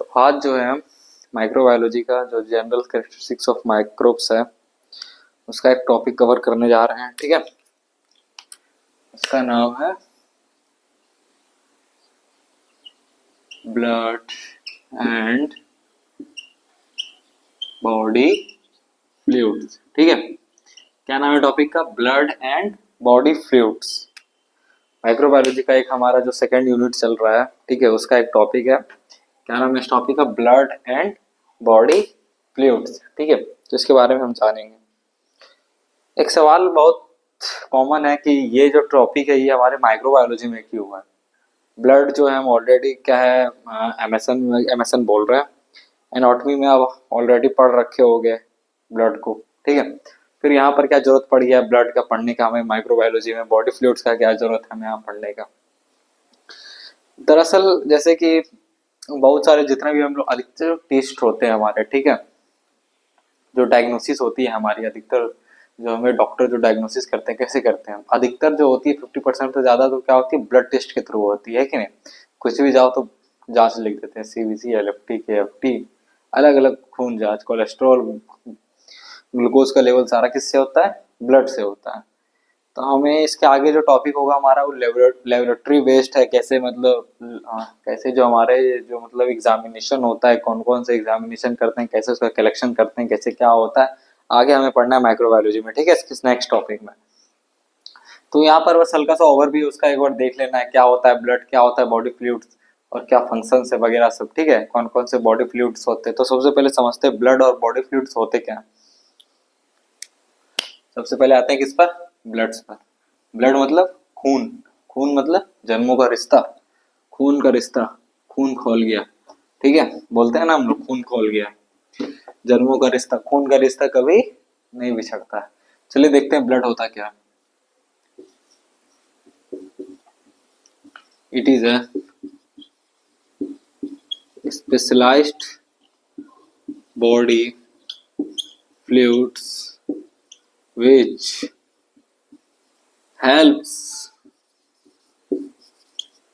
तो आज जो है हम माइक्रोबायोलॉजी का जो जनरल कैरेक्टरिस्टिक्स ऑफ माइक्रोब्स है उसका एक टॉपिक कवर करने जा रहे हैं। ठीक है, उसका नाम है ब्लड एंड बॉडी फ्लूइड्स। ठीक है, क्या नाम है टॉपिक का? Blood and body fluids. Microbiology का एक हमारा जो सेकंड यूनिट चल रहा है, ठीक है, उसका एक टॉपिक है। क्या नाम है इस टॉपिक का? Blood and body fluids. ठीक है, तो इसके बारे में हम जानेंगे। एक सवाल बहुत कॉमन है कि ये जो टॉपिक है ये हमारे माइक्रोबायोलॉजी में क्यों है? ब्लड जो है हम ऑलरेडी क्या है एमएसएन बोल रहे हैं, एनाटॉमी में आप ऑलरेडी पढ़ रखे होगे ब्लड को। ठीक है, फिर यहाँ पर क्या जरूरत पड़ी है ब्लड का पढ़ने का हमें माइक्रोबायोलॉजी में? बॉडी फ्लूइड्स का क्या जरूरत है हमें यहाँ पढ़ने का? दरअसल जैसे कि बहुत सारे जितने भी हम लोग अधिकतर टेस्ट होते हैं हमारे, ठीक है, जो डायग्नोसिस होती है हमारी, अधिकतर जो हमें डॉक्टर जो डायग्नोसिस करते हैं कैसे करते हैं? अधिकतर जो होती है 50% से ज्यादा तो क्या होती है? ब्लड टेस्ट के थ्रू होती है कि नहीं? कुछ भी जाओ तो जांच लिख देते हैं, सीबीसी, एलएफटी, केएफटी, अलग अलग खून जांच, कोलेस्ट्रॉल, ग्लूकोज का लेवल सारा किससे होता है? ब्लड से होता है। तो हमें इसके आगे जो टॉपिक होगा हमारा वो लेबोरेटरी बेस्ड है। कैसे मतलब कैसे जो हमारे जो मतलब एग्जामिनेशन होता है, कौन कौन से एग्जामिनेशन करते हैं, कैसे उसका कलेक्शन करते हैं, कैसे क्या होता है, आगे हमें पढ़ना है माइक्रोबायोलॉजी में। ठीक है, इस नेक्स्ट टॉपिक में। तो यहाँ पर बस हल्का सा ओवरव्यू उसका एक बार देख लेना है, क्या होता है ब्लड, क्या होता है बॉडी फ्लूइड्स और क्या फंक्शन है वगैरह सब। ठीक है, कौन कौन से बॉडी फ्लूइड्स होते हैं। तो सबसे पहले समझते हैं ब्लड और बॉडी फ्लूइड्स होते क्या। सबसे पहले आते हैं किस पर? ब्लड्स पर। ब्लड मतलब खून, खून मतलब जन्मों का रिश्ता, खून का रिश्ता, खून खोल गया। ठीक है, बोलते हैं ना हम लोग खून खोल गया, जन्मों का रिश्ता, खून का रिश्ता कभी नहीं बिछड़ता। चलिए देखते हैं ब्लड होता क्या। It is a specialized body fluids which helps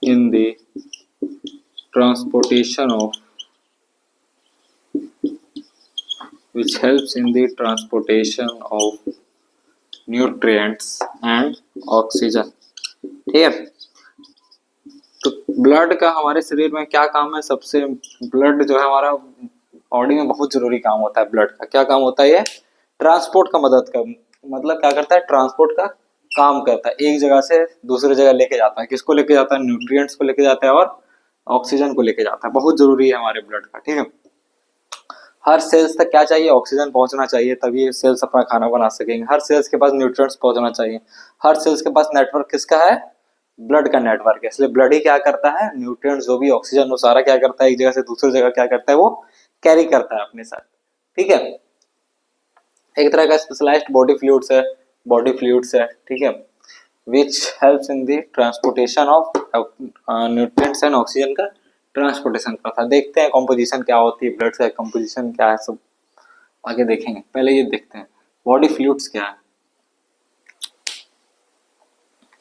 in the transportation of nutrients and oxygen। ठीक है, तो ब्लड का हमारे शरीर में क्या काम है? सबसे ब्लड जो है हमारा बॉडी में बहुत जरूरी काम होता है। ब्लड का क्या काम होता है? ये ट्रांसपोर्ट का मदद का मतलब क्या करता है? ट्रांसपोर्ट का काम करता है, एक जगह से दूसरी जगह लेके जाता है। किसको लेके जाता है? न्यूट्रिएंट्स को लेके जाता है और ऑक्सीजन को लेके जाता है। बहुत जरूरी है हमारे ब्लड का। ठीक है, हर सेल्स तक क्या चाहिए? ऑक्सीजन पहुंचना चाहिए, तभी सेल्स अपना खाना बना सकेंगे। हर सेल्स के पास न्यूट्रिएंट्स पहुंचना चाहिए। हर सेल्स के पास नेटवर्क किसका है? ब्लड का नेटवर्क है। इसलिए ब्लड ही क्या करता है? न्यूट्रिएंट्स जो भी ऑक्सीजन वो सारा क्या करता है? एक जगह से दूसरी जगह क्या करता है? वो कैरी करता है अपने साथ। ठीक है, एक तरह का स्पेशलाइज्ड बॉडी फ्लूइड्स है। ठीक है, which helps in the transportation of nutrients and oxygen का ट्रांसपोर्टेशन करता है। देखते हैं कंपोजिशन क्या होती है, ब्लड का कंपोजिशन क्या है, सब आगे देखेंगे। पहले ये देखते हैं बॉडी फ्लूइड्स क्या है।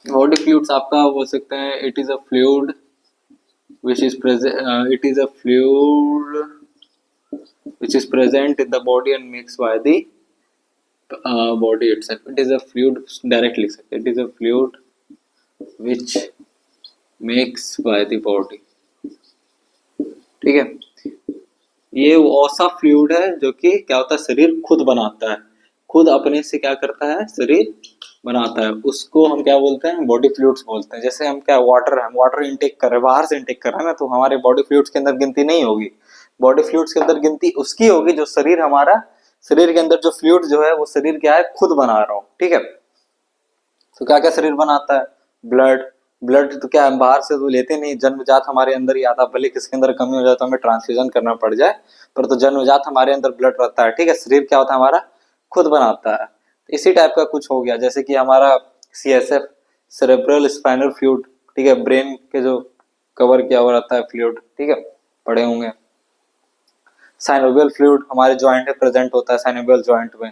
बॉडी फ्लूइड्स आपका बोल सकते हैं it is a fluid which is present it is a fluid which is present in the body and mixed by the body itself. It is a fluid, directly it is a fluid which makes by the body। ठीक है, ये ऐसा fluid है जो कि क्या होता है? शरीर खुद बनाता है, खुद अपने से क्या करता है? शरीर बनाता है। उसको हम क्या बोलते हैं? बॉडी फ्लूइड्स बोलते हैं। जैसे हम क्या वाटर इनटेक कर रहे हैं, बाहर से इनटेक कर रहे हैं ना, तो हमारे बॉडी फ्लूइड्स के अंदर गिनती नहीं होगी। बॉडी फ्लूइड्स के अंदर गिनती उसकी होगी जो शरीर हमारा, शरीर के अंदर जो फ्लूइड जो है वो शरीर क्या है? खुद बना रहा हो। ठीक है, तो क्या क्या शरीर बनाता है? ब्लड। ब्लड तो क्या हम बाहर से तो लेते नहीं, जन्मजात हमारे अंदर ही आता। भले किसके अंदर कमी हो जाए तो हमें ट्रांसफ्यूजन करना पड़ जाए, पर तो जन्मजात हमारे अंदर ब्लड रहता है। ठीक है, शरीर क्या होता है? हमारा खुद बनाता है। इसी टाइप का कुछ हो गया, जैसे कि हमारा CSF, सेरेब्रल स्पाइनल फ्लूइड। ठीक है, ब्रेन के जो कवर किया हुआ रहता है फ्लूइड। ठीक है, पढ़े होंगे। साइनोवियल फ्लूइड हमारे जॉइंट में प्रेजेंट होता है, साइनोवियल जॉइंट में।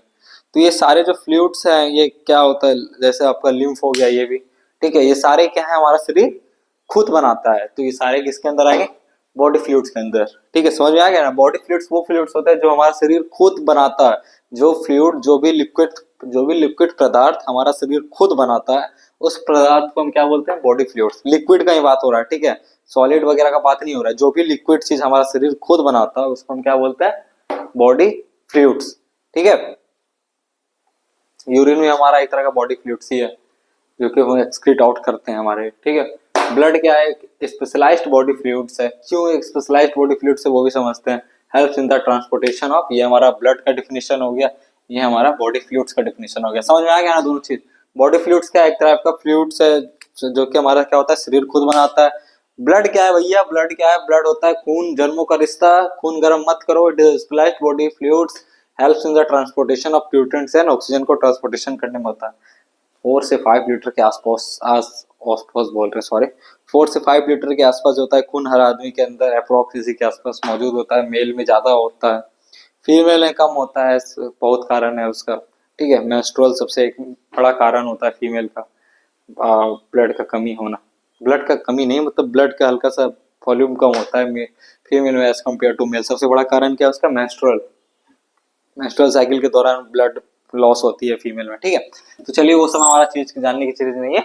तो ये सारे जो फ्लूइड्स हैं ये क्या होता है? जैसे आपका लिम्फ हो गया, ये भी। ठीक है, ये सारे क्या है? हमारा शरीर खुद बनाता है। तो ये सारे किसके अंदर आएंगे? बॉडी फ्लूइड्स के अंदर। ठीक है, समझ में आ गया ना। बॉडी फ्लूइड्स वो फ्लूइड्स होते हैं जो हमारा शरीर खुद बनाता है। जो फ्लूइड, जो भी लिक्विड पदार्थ हमारा शरीर खुद बनाता है, उस पदार्थ को हम क्या बोलते हैं? Body fluids. लिक्विड का ही बात हो रहा है, ठीक है, सॉलिड वगैरह का बात नहीं हो रहा है। जो भी लिक्विड चीज हमारा शरीर खुद बनाता है उसको हम क्या बोलते हैं? Body fluids. ठीक है, यूरिन में हमारा एक तरह का बॉडी फ्लूइड्स ही है जो कि हम एक्सक्रीट आउट करते हैं हमारे। ठीक है, ब्लड क्या है? स्पेशलाइज्ड बॉडी फ्लूइड्स है। क्यों एक स्पेशलाइज्ड बॉडी फ्लूइड्स है वो भी समझते हैं। Helps in the transportation of, ये हमारा ब्लड का डिफिनेशन हो गया, ये हमारा बॉडी फ्लूइड्स का डिफिनेशन हो गया। समझ में आ गया ना दोनों चीज। बॉडी फ्लूइड्स क्या? एक तरह का फ्लूइड्स है जो कि हमारा क्या होता है? शरीर खुद बनाता है। ब्लड क्या है भैया? ब्लड क्या है? ब्लड होता है खून, जन्मों का रिश्ता। खून गर्म मत करो। It is specialized body fluids helps in the transportation of nutrients and oxygen को ट्रांसपोर्टेशन करने में होता है। 4 से 5 लीटर के आसपास बोल रहे, सॉरी, 4 से 5 लीटर के आसपास होता है खून हर आदमी के अंदर, अप्रोक्स इसी के आसपास मौजूद होता है। मेल में ज्यादा होता है, फीमेल में कम होता है। बहुत कारण है उसका। ठीक है, मेंस्ट्रुअल सबसे एक बड़ा कारण होता है फीमेल का, ब्लड का कमी होना। ब्लड का कमी नहीं, मतलब ब्लड का हल्का सा वॉल्यूम कम होता है फीमेल में एज कम्पेयर टू मेल। सबसे बड़ा कारण क्या है उसका? मेंस्ट्रुअल साइकिल के दौरान ब्लड लॉस होती है फीमेल में। ठीक है, तो चलिए वो सब हमारा चीज जानने की चीज नहीं है।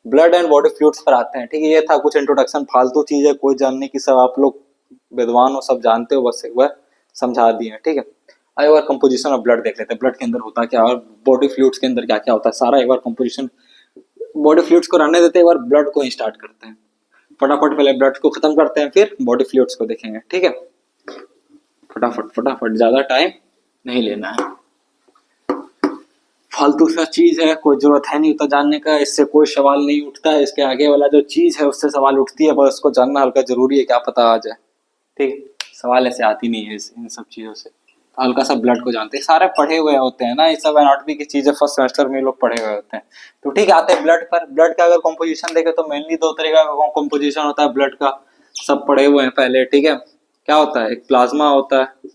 ब्लड एंड बॉडी फ्लूइड्स पर आते हैं। ठीक है, ये था कुछ इंट्रोडक्शन, फालतू चीज है कोई जानने की, सब आप लोग विद्वान हो, सब जानते हो, बस एक बार समझा दिए। ठीक है, एक बार कंपोजिशन ऑफ ब्लड देख लेते हैं। ब्लड के अंदर होता क्या और बॉडी फ्लूइड्स के अंदर क्या क्या होता है, सारा एक बार कंपोजिशन। बॉडी फ्लूइड्स को रहने देते हैं, एक बार ब्लड को ही स्टार्ट करते हैं। फटाफट पहले ब्लड को खत्म करते हैं, फिर बॉडी फ्लूइड्स को देखेंगे। ठीक है, फटाफट, ज्यादा टाइम नहीं लेना है। फालतू सा चीज है, कोई जरूरत है नहीं उतना जानने का, इससे कोई सवाल नहीं उठता है। इसके आगे वाला जो चीज है उससे सवाल उठती है, पर उसको जानना हल्का जरूरी है, क्या पता आ जाए। ठीक, सवाल ऐसे आती नहीं है इन सब चीजों से। तो हल्का सा ब्लड को जानते हैं, सारे पढ़े हुए होते हैं ना, ये सब एनाटॉमी की चीजें फर्स्ट सेमेस्टर में लोग पढ़े हुए होते हैं। तो ठीक है, आते हैं ब्लड पर। ब्लड का अगर कॉम्पोजिशन देखे तो मेनली 2 तरह का कॉम्पोजिशन होता है ब्लड का, सब पढ़े हुए हैं पहले। ठीक है, क्या होता है? एक प्लाज्मा होता है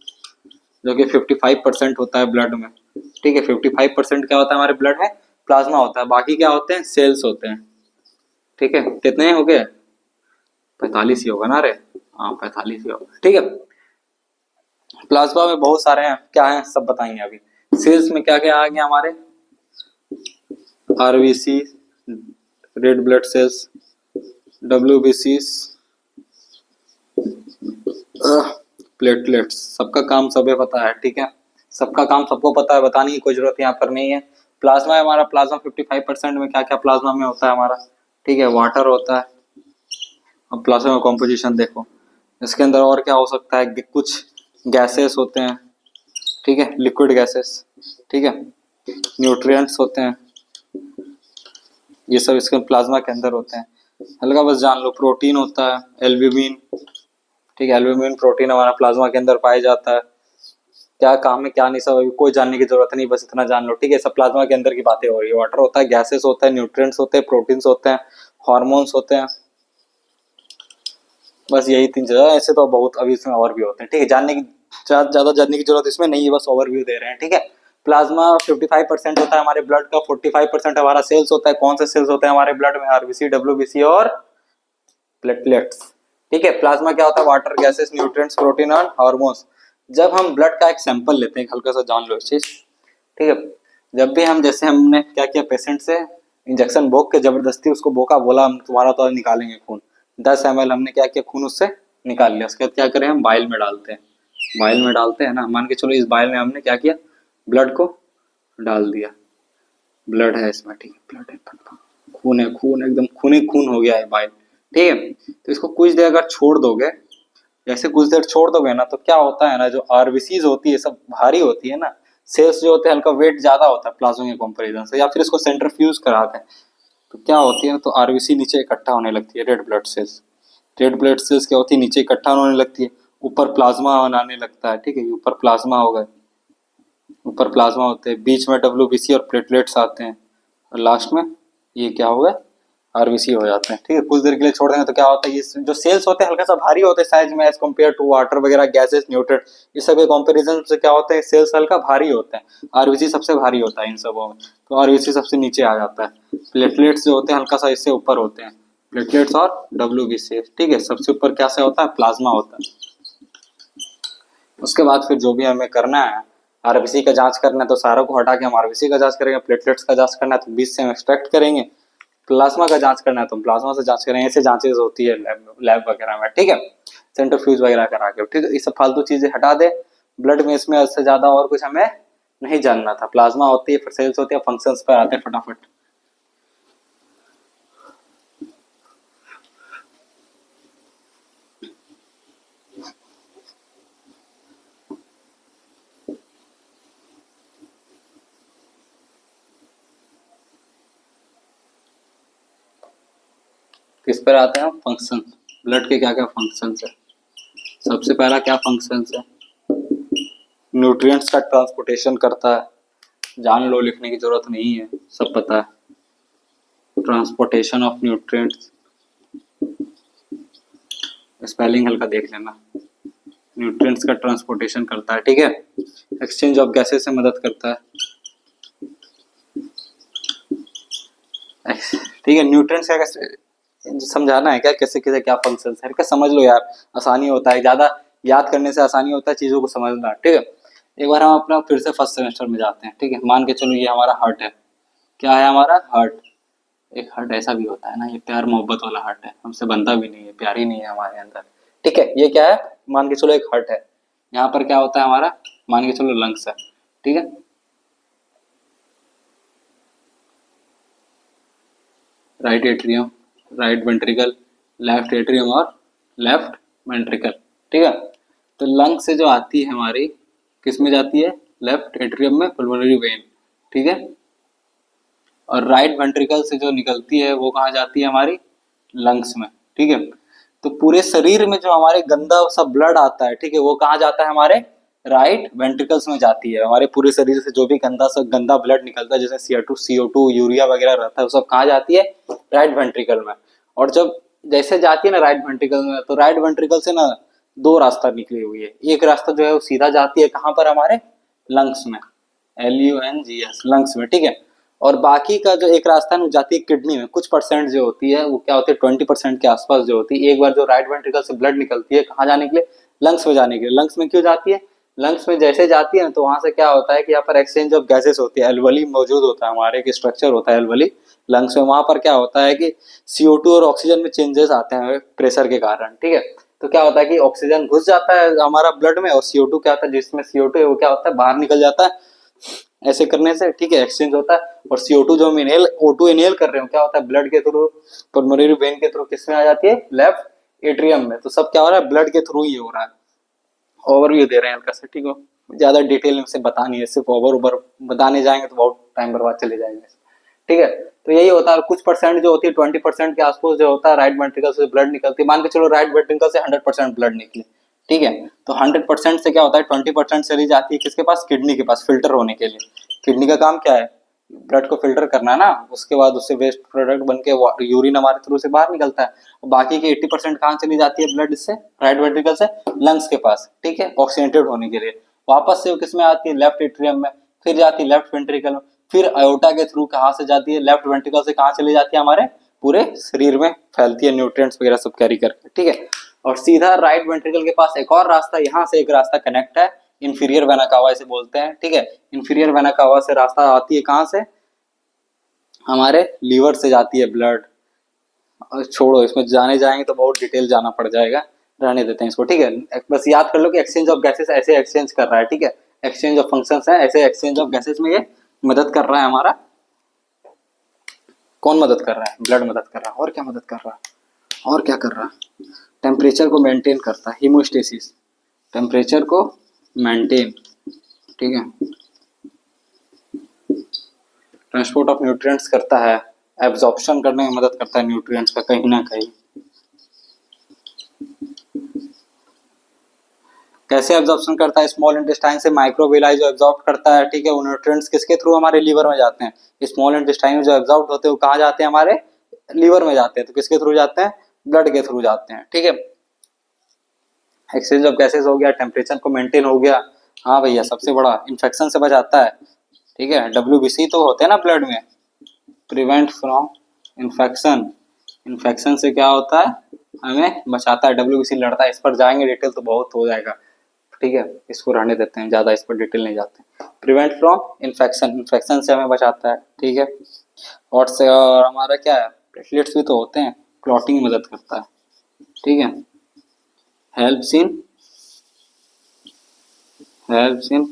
जो कि 55% होता है ब्लड में। ठीक है, 55% क्या होता है हमारे ब्लड में? प्लाज्मा होता है। बाकी क्या होते हैं? सेल्स होते हैं। ठीक है, कितने हो गए? 45 ही होगा ना रे? हाँ, 45 ही होगा। ठीक है, प्लाज्मा में बहुत सारे हैं, क्या है सब बताएंगे अभी। सेल्स में क्या क्या आ गया हमारे? RBC, red blood cells, WBC, platelets. सबका काम सबे पता है। ठीक है, सबका काम सबको पता है, बताने की कोई जरूरत यहाँ पर नहीं है। प्लाज्मा है हमारा, प्लाज्मा 55% में क्या क्या प्लाज्मा में होता है हमारा? ठीक है, वाटर होता है। अब प्लाज्मा का कॉम्पोजिशन देखो, इसके अंदर और क्या हो सकता है? कुछ गैसेस होते हैं। ठीक है, लिक्विड गैसेस। ठीक है, न्यूट्रिएंट्स होते हैं, ये सब इसके प्लाज्मा के अंदर होते हैं। हल्का बस जान लो, प्रोटीन होता है, एल्ब्यूमिन। ठीक है, एल्ब्यूमिन प्रोटीन हमारा प्लाज्मा के अंदर पाया जाता है। क्या काम है क्या नहीं, सब अभी कोई जानने की जरूरत नहीं, बस इतना जान लो। ठीक है, सब प्लाज्मा के अंदर की बातें हो रही है। वाटर होता है, गैसेस होता है, न्यूट्रिएंट्स होते हैं, प्रोटीन्स होते हैं, हार्मोन्स होते हैं। बस यही 3 चीजें। ऐसे तो बहुत अभी इसमें और भी होते हैं। ठीक है, जानने की ज्यादा जानने की जरूरत इसमें नहीं है, बस ओवरव्यू दे रहे हैं। ठीक है, प्लाज्मा 55% होता है हमारे ब्लड का, 45% हमारा सेल्स होता है। कौन से सेल्स होते हैं हमारे ब्लड में? आरबीसी, डब्ल्यूबीसी और प्लेटलेट्स। ठीक है, प्लाज्मा क्या होता है? वाटर, गैसेस, न्यूट्रिएंट्स, प्रोटीन और हार्मोन्स। जब हम ब्लड का एक सैंपल लेते हैं, हल्का सा जान लो इस चीज। ठीक है, जब भी हम, जैसे हमने क्या किया, पेशेंट से इंजेक्शन भोग के जबरदस्ती उसको बोका, बोला हम तुम्हारा तो निकालेंगे खून, 10 ml हमने क्या किया, खून उससे निकाल लिया। उसके बाद क्या करें हम? बाइल में डालते हैं। बाइल में डालते हैं ना, मान के चलो इस बाइल में हमने क्या किया, ब्लड को डाल दिया। ब्लड है इसमें, ठीक है, ब्लड है, खून है, खून एकदम खून ही खून हो गया है बाइल। ठीक है, तो इसको कुछ देर अगर छोड़ दोगे, जैसे कुछ देर छोड़ दोगे ना, तो क्या होता है ना, जो आरबीसीज होती है सब भारी होती है ना, सेल्स जो होते हैं हल्का वेट ज्यादा होता है प्लाज्मा के कंपैरिजन से, या फिर इसको सेंट्रीफ्यूज कराते हैं तो क्या होती है, तो आरबीसी नीचे इकट्ठा होने लगती है। Red blood cells, red blood cells क्या होती है, नीचे इकट्ठा होने लगती है, ऊपर प्लाज्मा बनाने लगता है। ठीक है, ऊपर प्लाज्मा होगा, ऊपर प्लाज्मा होते हैं, बीच में डब्ल्यूबीसी और प्लेटलेट्स आते हैं, और लास्ट में ये क्या होगा, आरबीसी हो जाते हैं। ठीक है, कुछ देर के लिए छोड़ देंगे तो क्या होता है, ये जो सेल्स होते हैं हल्का सा भारी होते हैं साइज में एज कम्पेयर टू वाटर वगैरह, गैसेस, न्यूट्रिएंट, इस सब के कंपैरिजन से क्या होता है, सेल्स हल्का भारी होते हैं। आरबीसी सबसे भारी होता है इन सबों में, तो आरबीसी सबसे नीचे आ जाता है। प्लेटलेट्स जो होते हैं हल्का सा इससे ऊपर होते हैं, प्लेटलेट्स और WBC, ठीक है। सबसे ऊपर क्या से होता है, प्लाज्मा होता है। उसके बाद फिर जो भी हमें करना है, RBC का जांच करना है तो सारों को हटा के हम RBC का जांच करेंगे, प्लेटलेट्स का जांच करना है तो 20 से हम एक्सट्रैक्ट करेंगे, प्लाज्मा का जांच करना है तो प्लाज्मा से जांच करेंगे। ऐसे जांचेज होती है लैब वगैरह में, ठीक है, सेंट्रीफ्यूज वगैरह करा के, ठीक है। ये सब फालतू चीजें हटा दे। ब्लड में इसमें उससे ज्यादा और कुछ हमें नहीं जानना था। प्लाज्मा होती है, फिर सेल्स होती है, फंक्शंस पर आते हैं फटाफट। किस पर आते हैं, फंक्शन। ब्लड के क्या क्या फंक्शंस है। सबसे पहला क्या फंक्शंस है, न्यूट्रिएंट्स का ट्रांसपोर्टेशन करता है। जान लो, लिखने की जरूरत नहीं है, सब पता है। ट्रांसपोर्टेशन ऑफ न्यूट्रिएंट्स, स्पेलिंग हल्का देख लेना। न्यूट्रिएंट्स का ट्रांसपोर्टेशन करता है, ठीक है। एक्सचेंज ऑफ गैसेस से मदद करता है, ठीक है। न्यूट्रिएंट्स का कैसे समझाना है क्या, कैसे कैसे क्या फंक्शन है, क्या समझ लो यार, आसानी होता है, ज्यादा याद करने से आसानी होता है चीजों को समझना, ठीक है। एक बार हम अपना फिर से फर्स्ट सेमेस्टर में जाते हैं, ठीक है। मान के चलो ये हमारा हार्ट है, क्या है हमारा हार्ट। एक हार्ट ऐसा भी होता है ना, ये प्यार मोहब्बत वाला हार्ट है, हमसे बनता भी नहीं है, प्यार ही नहीं है हमारे अंदर, ठीक है। ये क्या है, मान के चलो एक हार्ट है। यहाँ पर क्या होता है हमारा, मान के चलो लंग्स है, ठीक है। Right atrium, right ventricle, left atrium और लेफ्ट वेंट्रिकल, ठीक है। तो लंग से जो आती है हमारी, किस में जाती है, लेफ्ट एट्रियम में, पल्मोनरी वेन, ठीक है। और राइट वेंट्रिकल से जो निकलती है वो कहाँ जाती है, हमारी लंग्स में, ठीक है। तो पूरे शरीर में जो हमारे गंदा सा ब्लड आता है, ठीक है, वो कहाँ जाता है, हमारे राइट वेंट्रिकल्स में जाती है। हमारे पूरे शरीर से जो भी गंदा ब्लड निकलता है, जैसे CO2 यूरिया वगैरह रहता है, वो सब कहाँ जाती है, राइट वेंट्रिकल में। और जब जैसे जाती है ना राइट वेंट्रिकल में, तो राइट वेंट्रिकल से ना दो रास्ता निकली हुई है। एक रास्ता जो है वो सीधा जाती है कहाँ पर, हमारे लंग्स में, LUNGS, लंग्स में, ठीक है। और बाकी का जो एक रास्ता है वो जाती है किडनी में। कुछ परसेंट जो होती है वो क्या होती है, 20% के आसपास जो होती है। एक बार जो राइट वेंट्रिकल से ब्लड निकलती है कहाँ जाने के लिए, लंग्स में जाने के लिए। लंग्स में क्यों जाती है, लंग्स में जैसे जाती है ना तो वहां से क्या होता है कि यहाँ पर एक्सचेंज ऑफ गैसेस होती है, एल्वली मौजूद होता है, हमारे एक स्ट्रक्चर होता है एल्वली लंग्स में। वहां पर क्या होता है कि CO2 और ऑक्सीजन में चेंजेस आते हैं प्रेशर के कारण, ठीक है। तो क्या होता है कि ऑक्सीजन घुस जाता है हमारा ब्लड में, और CO2 क्या होता है, जिसमें CO2 है वो क्या होता है, बाहर निकल जाता है ऐसे करने से, ठीक है, एक्सचेंज होता है। और CO2 जो हम इनहेल O2 इनहेल कर रहे हो, क्या होता है, ब्लड के थ्रू, पल्मोनरी वेन के थ्रू किसमें आ जाती है, लेफ्ट एट्रियम में। तो सब क्या हो रहा है, ब्लड के थ्रू ही हो रहा है। ओवरव्यू दे रहे हैं हल्का सा, ठीक हो, ज्यादा डिटेल से बता नहीं है, सिर्फ ओवर बताने जाएंगे तो बहुत टाइम बर्बाद चले जाएंगे, ठीक है। तो यही होता है। कुछ परसेंट जो होती है 20% के आसपास जो होता है राइट वेंट्रिकल से ब्लड निकलती है। मान के चलो राइट वेंट्रिकल से 100% ब्लड निकले, ठीक है। तो 100% से क्या होता है, 20% चली जाती है किसके पास, किडनी के पास, फिल्टर होने के लिए। किडनी का काम क्या है, ब्लड को फिल्टर करना ना। उसके बाद उससे वेस्ट प्रोडक्ट बन के यूरिन हमारे थ्रू से बाहर निकलता है। बाकी की 80% कहाँ चली जाती है ब्लड, इससे राइट वेंट्रिकल से लंग्स के पास, ठीक है, ऑक्सीजनेटेड होने के लिए। वापस से वो किसमें आती है, लेफ्ट एट्रियम में, फिर जाती है लेफ्ट वेंट्रिकल में, फिर अयोटा के थ्रू कहाँ से जाती है, लेफ्ट वेंट्रिकल से कहाँ चली जाती है, हमारे पूरे शरीर में फैलती है, न्यूट्रिएंट्स वगैरह सब कैरी करके, ठीक है। और सीधा राइट वेंट्रिकल के पास एक और रास्ता, यहाँ से एक रास्ता कनेक्ट है, इंफीरियर वेना कावा इसे बोलते हैं, ठीक है। इंफीरियर वेना कावा से रास्ता आती है कहाँ से, हमारे लीवर से जाती है ब्लड। छोड़ो, इसमें जाने जाएंगे तो बहुत डिटेल जाना पड़ जाएगा, रहने देते हैं इसको, ठीक है। बस याद कर लो कि एक्सचेंज ऑफ गैसेस ऐसे एक्सचेंज कर रहा है, ठीक है। एक्सचेंज ऑफ फंक्शंस है, ऐसे एक्सचेंज ऑफ गैसेस में ये मदद कर रहा है हमारा। कौन मदद कर रहा है, ब्लड मदद कर रहा है। और क्या मदद कर रहा है, और क्या कर रहा है, टेम्परेचर को मेंटेन करता है, हीमोस्टेसिस, टेम्परेचर को मेंटेन, ठीक है। ट्रांसपोर्ट ऑफ न्यूट्रिएंट्स करता है, एब्जॉर्प्शन करने में मदद करता है न्यूट्रिएंट्स का कहीं ना कहीं। कैसे एब्जॉर्प्शन करता है, स्मॉल इंटेस्टाइन से माइक्रोविलाई जो एब्जॉर्ब करता है, ठीक है। वो न्यूट्रिएंट्स किसके थ्रू, हमारे लीवर में जाते हैं। स्मॉल इंटेस्टाइन में जो एब्जॉर्ब होते हैं वो कहाँ जाते हैं, हमारे लीवर में जाते हैं। तो किसके थ्रू जाते हैं, ब्लड के थ्रू जाते हैं, ठीक है। एक्सचेंज ऑफ गैसेस हो गया, टेम्परेचर को मेंटेन हो गया। हाँ भैया, सबसे बड़ा इन्फेक्शन से बचाता है, ठीक है। WBC तो होते हैं ना ब्लड में, प्रिवेंट फ्रॉम इन्फेक्शन इन्फेक्शन से क्या होता है, हमें बचाता है, WBC लड़ता है। इस पर जाएंगे डिटेल तो बहुत हो जाएगा, ठीक है, इसको रहने देते हैं, ज़्यादा इस पर डिटेल नहीं जाते। प्रिवेंट फ्रॉम इन्फेक्शन, इन्फेक्शन से हमें बचाता है, ठीक है। और हमारा क्या है, प्लेटलेट्स भी तो होते हैं, क्लॉटिंग में मदद करता है, ठीक है। हेल्प्स इन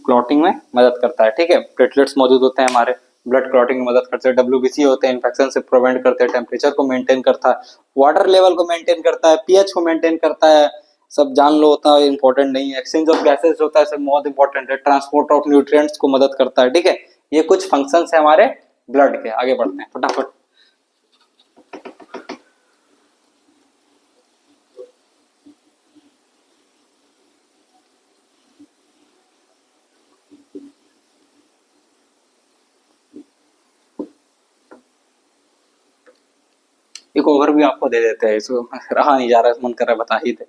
क्लॉटिंग में मदद करता है, ठीक है। प्लेटलेट्स मौजूद होते हैं हमारे, ब्लड क्लॉटिंग में मदद करते हैं। WBC होते हैं, इन्फेक्शन से प्रिवेंट करते हैं, टेम्परेचर को मेंटेन करता है, वाटर लेवल को मेंटेन करता है, पीएच को मेंटेन करता है। सब जान लो, होता है इंपॉर्टेंट नहीं है। एक्सचेंज ऑफ गैसेस होता है, सब बहुत इंपॉर्टेंट है। ट्रांसपोर्ट ऑफ न्यूट्रिएंट्स को मदद करता है, ठीक है। ये कुछ फंक्शंस है हमारे ब्लड के। आगे बढ़ते हैं फटाफट। एक ओवरव्यू आपको दे देते हैं, इसको रहा नहीं जा रहा है, मन कर रहा है बता ही दे।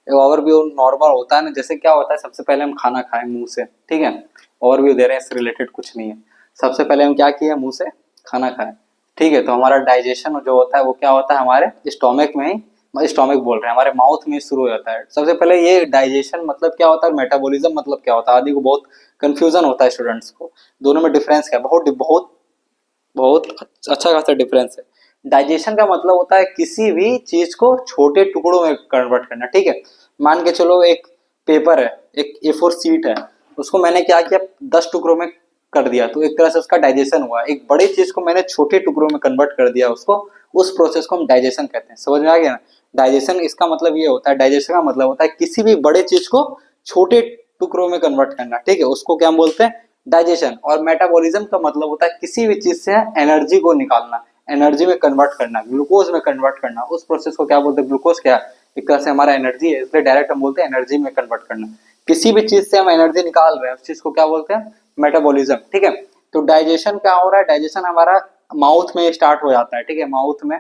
एक ओवरव्यू नॉर्मल होता है ना, जैसे क्या होता है, सबसे पहले हम खाना खाएं मुंह से, ठीक है। ओवरव्यू दे रहे हैं, इससे रिलेटेड कुछ नहीं है। सबसे पहले हम क्या किए, मुंह से खाना खाएं, ठीक है। तो हमारा डाइजेशन जो होता है वो क्या होता है, हमारे स्टोमक में ही, स्टोमक बोल रहे हैं, हमारे माउथ में शुरू हो जाता है। सबसे पहले ये डाइजेशन मतलब क्या होता है, मेटाबॉलिज्म मतलब क्या होता है, आदि को बहुत कंफ्यूजन होता है स्टूडेंट्स को। दोनों में डिफरेंस क्या है, बहुत बहुत बहुत अच्छा खासा डिफरेंस है। डाइजेशन का मतलब होता है किसी भी चीज को छोटे टुकड़ों में कन्वर्ट करना, ठीक है। मान के चलो एक पेपर है, एक A4 शीट है, उसको मैंने क्या किया, 10 टुकड़ों में कर दिया, तो एक तरह से उसका डाइजेशन हुआ। एक बड़ी चीज को मैंने छोटे टुकड़ों में कन्वर्ट कर दिया, उसको, उस प्रोसेस को हम डाइजेशन कहते हैं। समझ में आ गया ना। डाइजेशन इसका मतलब ये होता है, डाइजेशन का मतलब होता है किसी भी बड़े चीज को छोटे टुकड़ों में कन्वर्ट करना, ठीक है, उसको क्या हम बोलते हैं, डाइजेशन। और मेटाबॉलिज्म का मतलब होता है किसी भी चीज से एनर्जी को निकालना, एनर्जी में कन्वर्ट करना, ग्लूकोज में कन्वर्ट करना, उस प्रोसेस को क्या बोलते हैं, ग्लूकोज क्या है, एक तरह से हमारा एनर्जी है, इसलिए डायरेक्ट हम बोलते हैं एनर्जी में कन्वर्ट करना। किसी भी चीज से हम एनर्जी निकाल रहे हैं, उस चीज को क्या बोलते हैं, मेटाबॉलिज्म, ठीक है। तो डाइजेशन क्या हो रहा है, डाइजेशन हमारा माउथ में स्टार्ट हो जाता है, ठीक है। माउथ में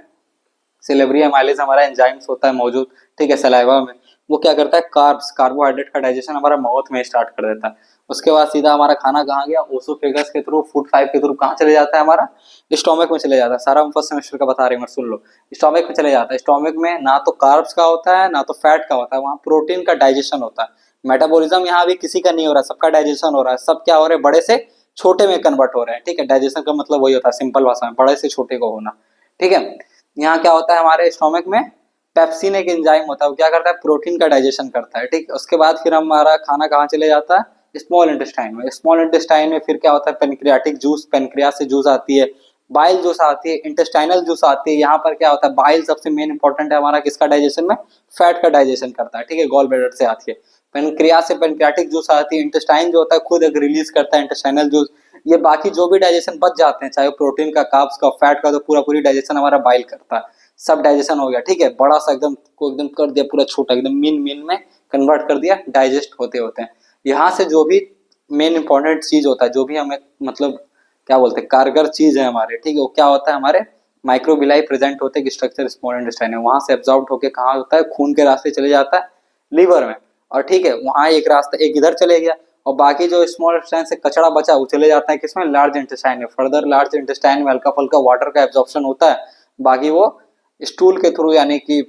सिलेबरी एमाइलेज हमारा एंजाइम्स होता है मौजूद, ठीक है, सलाइवा में। वो क्या करता है, कार्ब्स, कार्बोहाइड्रेट का डाइजेशन हमारा माउथ में स्टार्ट कर देता है। उसके बाद सीधा हमारा खाना कहाँ गया, ओसोफेगस के थ्रू, फूड पाइप के थ्रू कहाँ चले जाता है, हमारा स्टोमक में चले जाता है। सारा हम फर्स्ट सेमेस्टर का बता रहे हैं, सुन लो। स्टोमक में चले जाता है। स्टोमक में ना तो कार्ब्स का होता है ना तो फैट का होता है, वहाँ प्रोटीन का डाइजेशन होता है। मेटाबॉलिज्म यहाँ भी किसी का नहीं हो रहा, सबका डाइजेशन हो रहा है। सब क्या हो रहे हैं, बड़े से छोटे में कन्वर्ट हो रहे हैं, ठीक है। डाइजेशन का मतलब वही होता है, सिंपल भाषा में, बड़े से छोटे को होना, ठीक है। यहाँ क्या होता है, हमारे स्टोमक में पेप्सिन एक एंजाइम होता है, वो क्या करता है, प्रोटीन का डाइजेशन करता है, ठीक। उसके बाद फिर हमारा खाना कहाँ चले जाता है, स्मॉल इंटेस्टाइन में। स्मॉल इंटेस्टाइन में फिर क्या होता है, पेनक्रियाटिक जूस, पेनक्रियास से जूस आती है, बाइल जूस आती है, इंटेस्टाइनल जूस आती है। यहाँ पर क्या होता है, बाइल सबसे मेन इंपॉर्टेंट है हमारा, किसका डाइजेशन में, फैट का डाइजेशन करता है, ठीक है, गॉल ब्लैडर से आती है। पेनक्रियास से पेनक्रियाटिक जूस आती है। इंटेस्टाइन जो होता है खुद एक रिलीज करता है इंटेस्टाइनल जूस। ये बाकी जो भी डाइजेशन बच जाते हैं, चाहे प्रोटीन का, कार्ब्स का, फैट का, तो पूरा पूरी डाइजेशन हमारा बाइल करता है। सब डाइजेशन हो गया, ठीक है। बड़ा सा एकदम को एकदम कर दिया, पूरा छोटा एकदम मीन मीन में कन्वर्ट कर दिया, डाइजेस्ट होते होते हैं। यहाँ से जो भी मेन इंपॉर्टेंट चीज होता है, जो भी हमें मतलब क्या बोलते हैं, कारगर चीज है हमारे, ठीक है, वो क्या होता है, हमारे माइक्रोबिलाई प्रेजेंट होते हैं, स्ट्रक्चर स्मॉल इंटेस्टाइन है। वहां से एब्जॉर्ब होकर कहाँ होता है, खून के रास्ते चले जाता है लीवर में, और ठीक है, वहां एक रास्ता एक इधर चले गया, और बाकी जो स्मॉल इंटेस्टाइन से कचरा बचा वो चले जाता है किसमें, लार्ज इंटेस्टाइन में। फर्दर लार्ज इंटेस्टाइन में हल्का फुल्का वाटर का एब्जॉर्प्शन होता है, बाकी वो स्टूल के थ्रू, यानी कि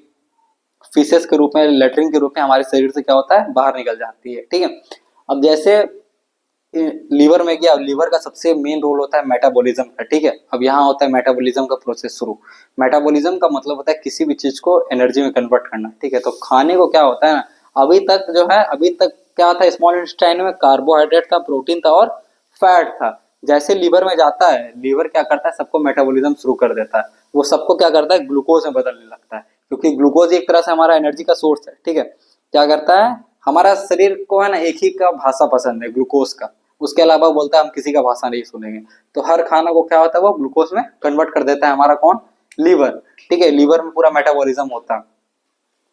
फीसेस के रूप में, लेटरिन के रूप में हमारे शरीर से क्या होता है, बाहर निकल जाती है, ठीक है। अब जैसे लीवर में गया, लीवर का सबसे मेन रोल होता है मेटाबॉलिज्म का, ठीक है। अब यहाँ होता है मेटाबॉलिज्म का प्रोसेस शुरू। मेटाबॉलिज्म का मतलब होता है किसी भी चीज को एनर्जी में कन्वर्ट करना, ठीक है। तो खाने को क्या होता है ना, अभी तक जो है, अभी तक क्या था, स्मॉल इंटेस्टाइन में कार्बोहाइड्रेट था, प्रोटीन था और फैट था। जैसे लीवर में जाता है, लीवर क्या करता है, सबको मेटाबॉलिज्म शुरू कर देता है। वो सबको क्या करता है, ग्लूकोज में बदलने लगता है, क्योंकि ग्लूकोज एक तरह से हमारा एनर्जी का सोर्स है, ठीक है। क्या करता है, हमारा शरीर को है ना एक ही का भाषा पसंद है, ग्लूकोज का। उसके अलावा बोलता है हम किसी का भाषा नहीं सुनेंगे। तो हर खाना को क्या होता है, वो ग्लूकोज में कन्वर्ट कर देता है हमारा कौन, लीवर, ठीक है। लीवर में पूरा मेटाबॉलिज्म होता है।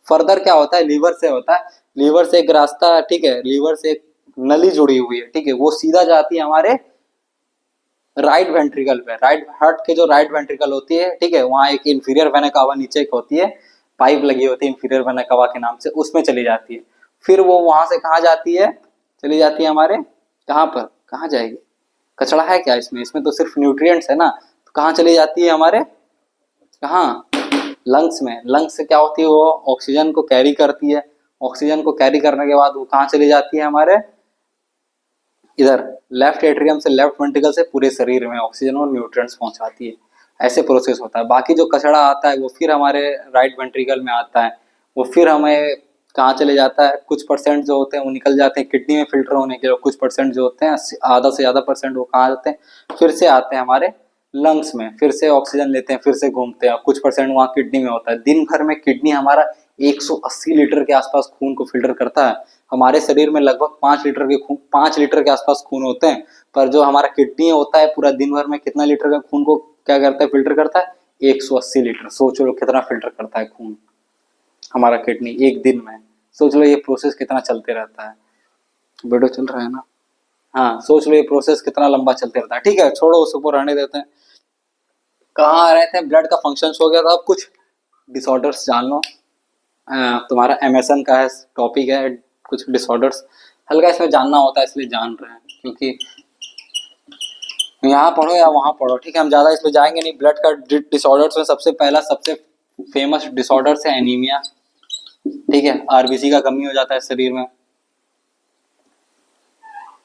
फर्दर क्या होता है, लीवर से होता है, लीवर से एक रास्ता, ठीक है, लीवर से एक नली जुड़ी हुई है, ठीक है, वो सीधा जाती है हमारे राइट वेंट्रिकल पे। राइट हार्ट के जो राइट वेंट्रिकल होती है, ठीक है, वहां एक इंफीरियर वेना कावा नीचे एक होती है, पाइप लगी होती है इंफीरियर वेना कावा के नाम से, उसमें चली जाती है। फिर वो वहां से कहाँ जाती है, चली जाती है हमारे, कहाँ पर, कहाँ जाएगी, कचरा है क्या इसमें, इसमें तो सिर्फ न्यूट्रिएंट्स है ना, तो कहाँ चली जाती है हमारे, कहाँ, लंग्स से क्या होती है, वो ऑक्सीजन को कैरी करती है, ऑक्सीजन को कैरी करने के बाद वो कहाँ चली जाती है, हमारे इधर लेफ्ट एट्रियम से, लेफ्ट वेंट्रिकल से पूरे शरीर में ऑक्सीजन और न्यूट्रिएंट्स पहुंचाती है। ऐसे प्रोसेस होता है। बाकी जो कचरा आता है वो फिर हमारे राइट वेंट्रिकल में आता है, वो फिर हमें कहाँ चले जाता है, कुछ परसेंट जो होते हैं वो निकल जाते हैं किडनी में फिल्टर होने के लिए, कुछ परसेंट जो होते हैं, आधा से ज़्यादा परसेंट वो कहाँ आते हैं, फिर से आते हैं हमारे लंग्स में, फिर से ऑक्सीजन लेते हैं, फिर से घूमते हैं, कुछ परसेंट वहाँ किडनी में होता है। दिन भर में किडनी हमारा 180 लीटर के आसपास खून को फिल्टर करता है। हमारे शरीर में लगभग 5 लीटर के आसपास खून होते हैं, पर जो हमारा किडनी होता है पूरा दिन भर में कितना लीटर का खून को क्या करता है, फिल्टर करता है, 180 लीटर। सोच लो कितना फिल्टर करता है खून हमारा किडनी एक दिन में। सोच लो ये प्रोसेस कितना चलते रहता है। वीडियो चल रहा है ना? हाँ, सोच लो ये प्रोसेस कितना लंबा चलते रहता है। ठीक है, छोड़ो उसको, रहने देते हैं। कहाँ आ रहे थे, ब्लड का फंक्शन हो गया था। अब कुछ डिसऑर्डर्स जान लो। तुम्हारा एमएसएन का है टॉपिक है, कुछ डिसऑर्डर्स हल्का इसमें जानना होता है, इसलिए जान रहे हैं, क्योंकि यहाँ पढ़ो या वहाँ पढ़ो। ठीक है, हम ज़्यादा इसमें जाएंगे नहीं। ब्लड का डिसऑर्डर्स में सबसे पहला, सबसे फेमस डिसऑर्डर्स है एनीमिया। ठीक है, आरबीसी का कमी हो जाता है शरीर में।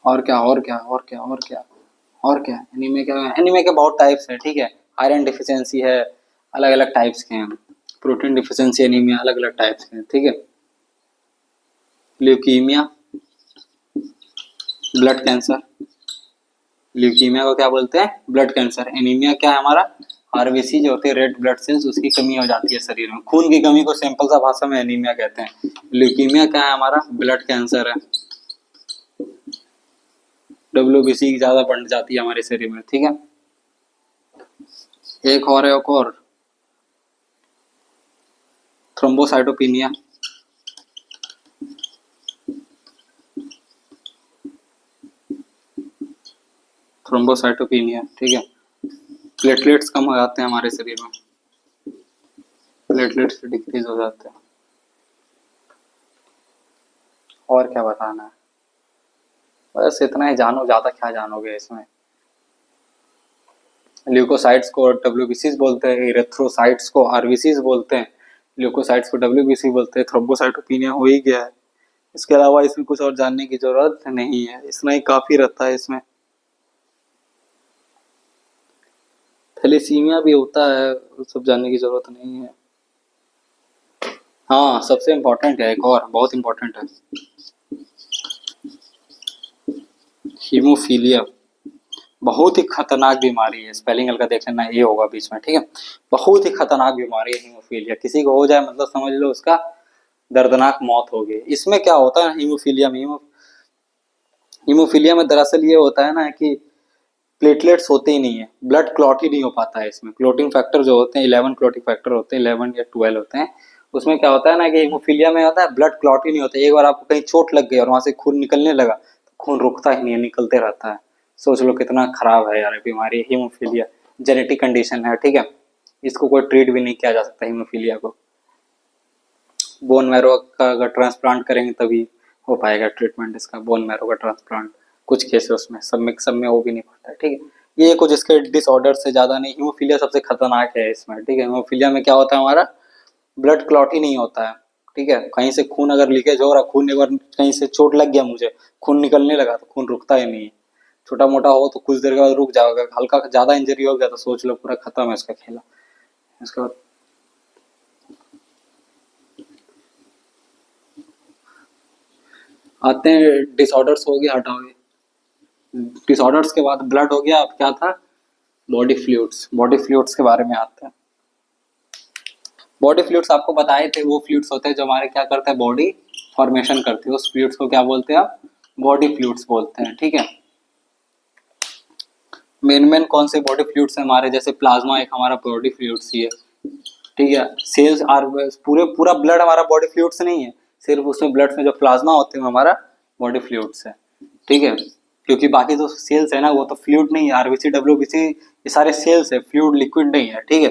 और क्या और क्या और क्या और क्या और क्या, एनीमिया क्या, एनीमिया के बहुत टाइप्स है। ठीक है, आयरन डिफिशियंसी है, अलग अलग टाइप्स के हैं। प्रोटीन डिफिशियंसी एनीमिया अलग अलग टाइप्स के हैं। ठीक है, ल्यूकीमिया, ब्लड कैंसर। ल्यूकीमिया को क्या बोलते हैं, ब्लड कैंसर। एनीमिया क्या है हमारा, आरबीसी जो होते हैं, रेड ब्लड सेल्स, उसकी कमी हो जाती है शरीर में। खून की कमी को सिंपल सा भाषा में एनीमिया कहते हैं। ल्यूकीमिया क्या है हमारा, ब्लड कैंसर है। डब्ल्यूबीसी ज्यादा बढ़ जाती है हमारे शरीर में। ठीक है, एक और है, एक और, थ्रोम्बोसाइटोपिनिया। थ्रोम्बोसाइटोपिनिया, ठीक है, प्लेटलेट्स कम हो जाते हैं हमारे शरीर में, प्लेटलेट्स डिक्रीज हो जाते हैं। और क्या बताना है, बस इतना ही जानो, ज्यादा क्या जानोगे इसमें। ल्यूकोसाइट्स को डब्ल्यूबीसी बोलते हैं, इरेथ्रोसाइट्स को आरबीसी बोलते हैं, ल्यूकोसाइट्स को डब्ल्यूबीसी बोलते हैं। थ्रोम्बोसाइटोपिनिया हो ही गया है। इसके अलावा इसमें कुछ और जानने की जरूरत नहीं है, इतना ही काफी रहता है इसमें। थैलेसीमिया भी होता है, सब जानने की जरूरत नहीं है। हाँ, सबसे इम्पोर्टेंट है, एक और बहुत इम्पोर्टेंट है, हीमोफीलिया। बहुत ही खतरनाक बीमारी है, स्पेलिंग हल्का देख लेना, ये होगा बीच में। ठीक है, बहुत ही खतरनाक बीमारी है हीमोफीलिया। किसी को हो जाए मतलब समझ लो उसका दर्दनाक मौत हो गई। इसमें क्या होता है हीमोफीलिया में, हीमोफीलिया में दरअसल ये होता है ना कि प्लेटलेट्स होते ही नहीं है, ब्लड क्लॉट ही नहीं हो पाता है। इसमें क्लोटिंग फैक्टर जो होते हैं, 11 क्लोटिंग फैक्टर होते हैं, 11 या 12 होते हैं। उसमें क्या होता है ना कि हीमोफीलिया में होता है ब्लड क्लॉट ही नहीं होता। एक बार आपको कहीं चोट लग गई और वहां से खून निकलने लगा तो खून रुकता ही नहीं है, निकलते रहता है। सोच लो कितना खराब है यार बीमारी हीमोफीलिया। जेनेटिक कंडीशन है। ठीक है, इसको कोई ट्रीट भी नहीं किया जा सकता हीमोफीलिया को। बोन मैरो का अगर ट्रांसप्लांट करेंगे तभी हो पाएगा ट्रीटमेंट इसका, बोन मैरो का ट्रांसप्लांट। कुछ केसेस में, सब में हो भी नहीं पाता है। ठीक है, ये कुछ इसके डिसऑर्डर से ज्यादा नहीं। हीमोफीलिया सबसे खतरनाक है इसमें। ठीक है, हीमोफीलिया में क्या होता है, हमारा ब्लड क्लॉट ही नहीं होता है। ठीक है, कहीं से खून अगर लीकेज हो रहा, खून एक बार कहीं से चोट लग गया, मुझे खून निकलने लगा तो खून रुकता ही नहीं है। छोटा मोटा हो तो कुछ देर के बाद रुक जाएगा, हल्का ज्यादा इंजरी हो गया तो सोच लो पूरा खत्म है इसका खेला। इसका आते हैं डिसऑर्डर्स, हो गया, हटाओ। डिसऑर्डर्स के बाद ब्लड हो गया, अब क्या था, बॉडी फ्लूइड्स। बॉडी फ्लूइड्स के बारे में आते हैं। बॉडी फ्लूइड्स आपको बताए थे, वो फ्लूइड्स होते हैं जो हमारे क्या करते हैं, बॉडी फॉर्मेशन करते हैं। उस फ्लूइड्स को क्या बोलते हैं, बॉडी फ्लूइड्स बोलते हैं। ठीक है, मेन कौन से बॉडी फ्लूइड्स हैं हमारे, जैसे प्लाज्मा एक हमारा बॉडी फ्लूइड्स ही है। ठीक है, सेल्स आर, पूरा ब्लड हमारा बॉडी फ्लूइड्स नहीं है, सिर्फ उसमें ब्लड में जो प्लाज्मा होते हैं हमारा बॉडी फ्लूइड्स है। ठीक है, क्योंकि बाकी जो सेल्स है ना वो तो फ्लूइड नहीं है, आरबीसी डब्ल्यूबीसी ये सारे सेल्स है, फ्लूइड लिक्विड नहीं है। ठीक है,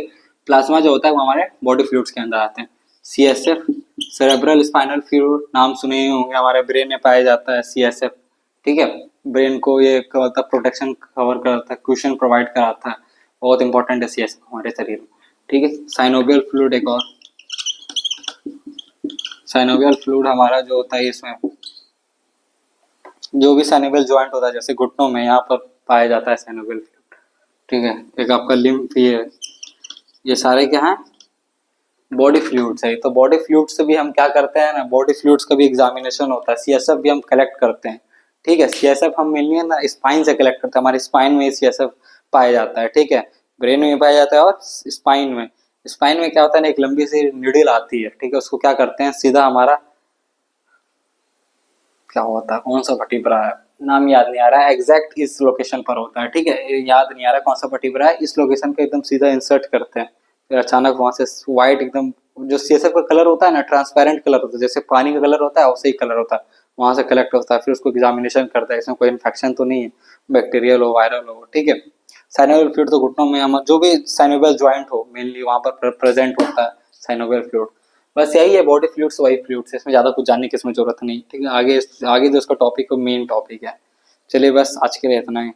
प्लाज्मा जो होता है वो हमारे बॉडी फ्लूइड्स के अंदर आते हैं। सीएसएफ, सेरेब्रल स्पाइनल फ्लूइड, नाम सुने ही होंगे, हमारे ब्रेन में पाया जाता है सीएसएफ। ठीक है, ब्रेन को ये मतलब प्रोटेक्शन कवर करता है, क्वेश्चन प्रोवाइड कराता है, बहुत इंपॉर्टेंट है सीएसएफ हमारे शरीर में। ठीक है। साइनोवियल फ्लूइड एक और, साइनोवियल फ्लूइड हमारा जो होता है इसमें जो भी साइनोवियल जॉइंट होता है जैसे घुटनों में यहाँ पर पाया जाता है साइनोवियल फ्लूइड। ठीक है। एक आपका लिम्फ ये है, ये सारे क्या हैं बॉडी फ्लूइड्स है। तो बॉडी फ्लूइड्स से भी हम क्या करते हैं ना, बॉडी फ्लूइड्स का भी एग्जामिनेशन होता है, सीएसएफ भी हम कलेक्ट करते हैं। ठीक है। सीएसएफ हम मेनली है ना स्पाइन से कलेक्ट करते हैं, हमारे स्पाइन में सीएसएफ पाया जाता है। ठीक है। ब्रेन में पाया जाता है और स्पाइन में, स्पाइन में क्या होता है ना एक लंबी सी निडल आती है। ठीक है। उसको क्या करते हैं सीधा हमारा क्या होता है, कौन सा वर्टिब्रा है, नाम याद नहीं आ रहा है, एग्जैक्ट इस लोकेशन पर होता है। ठीक है। याद नहीं आ रहा कौन सा वर्टिब्रा है, इस लोकेशन पे एकदम सीधा इंसर्ट करते हैं, फिर अचानक वहां से व्हाइट एकदम, जो सीएसएफ का कलर होता है ना ट्रांसपेरेंट कलर होता है, जैसे पानी का कलर होता है वैसे ही कलर होता है, वहां से कलेक्ट होता है। फिर उसको एग्जामिनेशन करता है, इसमें कोई इन्फेक्शन तो नहीं है, बैक्टीरियल हो वायरल हो। ठीक है। साइनोवियल फ्लूइड तो घुटनों में हम जो भी साइनोवियल ज्वाइंट हो मेनली वहां पर प्रेजेंट होता है साइनोवियल फ्लूइड। बस यही है, बॉडी फ्लूइड्स वही फ्लूइड्स, इसमें ज्यादा कुछ जानने की इसमें जरूरत नहीं। ठीक है। आगे आगे जो इसका टॉपिक है मेन टॉपिक है। चलिए बस आज के लिए इतना ही।